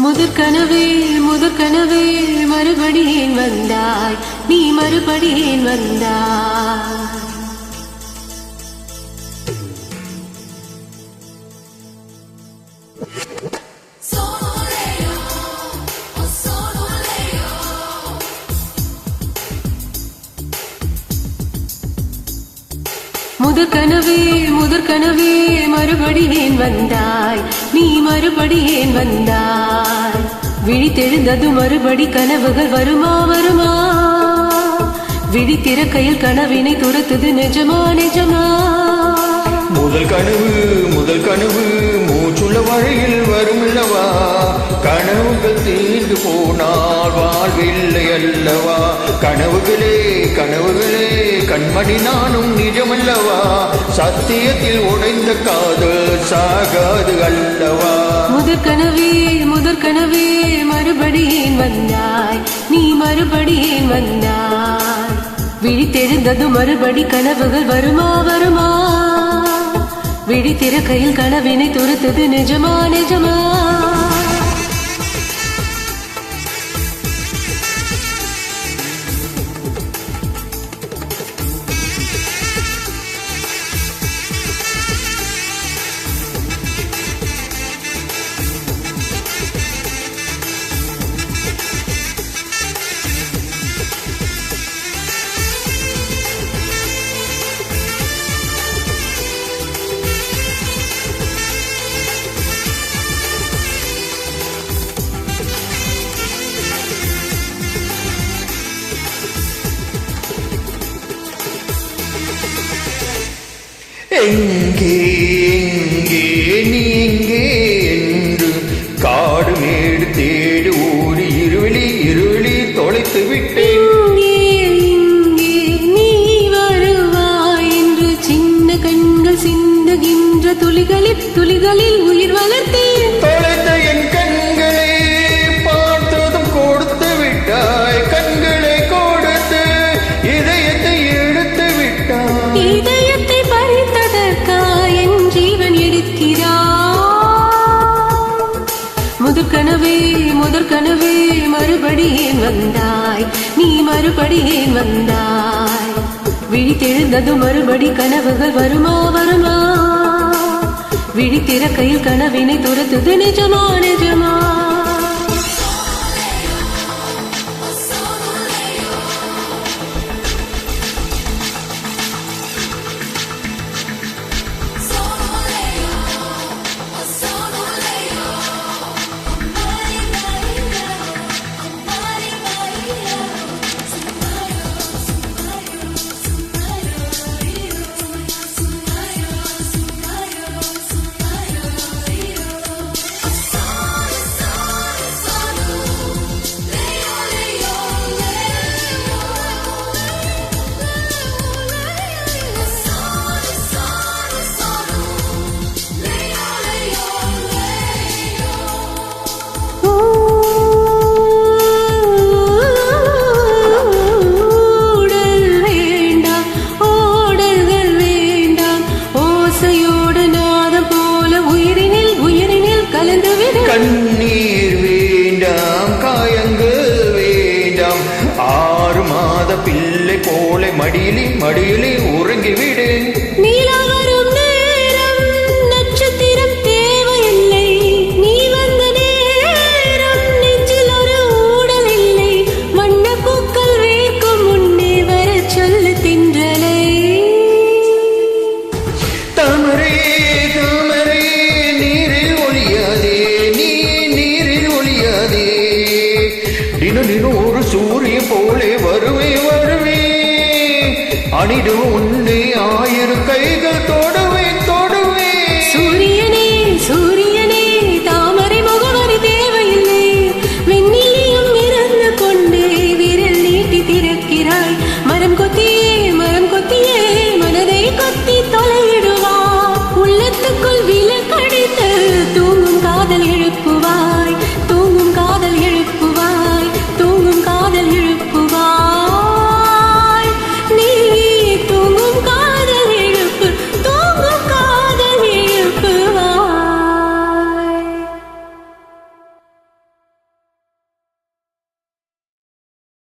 முதற்கனவே முதற்கனவே மறுபடியேன் வந்தாய், நீ மறுபடியேன் வந்தாய். முதற்கனவே முதற்கனவே மறுபடியேன் வந்தாய், நீ மறுபடியேன் வந்தாய். விழித்தெழுந்தது மறுபடி கனவுகள் வருமா வருமா, விழித்திறக்கையில் கனவினை துரத்துது நிஜமா நிஜமா. முதல் கனவு மூச்சுள்ள வழியில் வருமில்லவா, கனவுகள் தீர்ந்து போனால் வாழ்வில்லை அல்லவா. கனவுகளே கனவுகளே கண்மணி நானும் நிஜமல்லவா, சத்தியத்தில் உடைந்த காதல் சாகாது அல்லவா. முதற்கனவே முதற்கனவே மறுபடியேன் வந்தாய், நீ மறுபடியேன் வந்தாய். விழித்தெழுந்தது மறுபடி கனவுகள் வருமா வருமா, விழித்திறக்கையில் கனவினை துரத்தது நிஜமா நிஜமா. எங்கே எங்கே நீ எங்கே என்று காடு மேடு தேடு ஊறி இருளி இருளி தொலைத்து விட்டேன். இங்கே நீ வருவாய் என்று சின்ன கண்கள் சிந்துகின்ற துளிகளில் துளிகளில் உயிர் வளர்த்தேன். தொலைத்த என் கண்களை பார்த்ததும் கொடுத்து விட்டாய், கண்களை கொடுத்து இதயத்தை எடுத்து விட்டாய். இதயத்தை பறித்ததற்காய் என் ஜீவன் எடுக்கிறாய். முதற்கனவே முதற்கனவே மறுபடியேன் வந்தாய், நீ மறுபடியேன் வந்தாய். விழித்தெழுந்தது மறுபடி கனவுகள் வருமா வருமா, விழித்திறக்கையில் கனவினை துரத்துது நிஜமா நிஜமா. கண்ணீர் வேண்டாம் காயங்கள் வேண்டாம், 6 மாத பிள்ளை போல மடியிலே மடியிலே உறங்கிவிடு. நீலா வரும் நேரம் நட்சத்திரம் தேவையில்லை, நீ வந்த நேரம் நெஞ்சில் ஒரு ஊடல் இல்லை. வண்ண பூக்கள் வேர்க்கும் முன்னே வர சொல்லு தின்றலை. தாமரை தாமரை நீரில் ஒளியாதே, நீ நீரில் ஒளியாதே. தினம் தினம் ஒரு சூரிய போலே வருவே வருவே, அணிடும் உன்னை 1000 கைகள்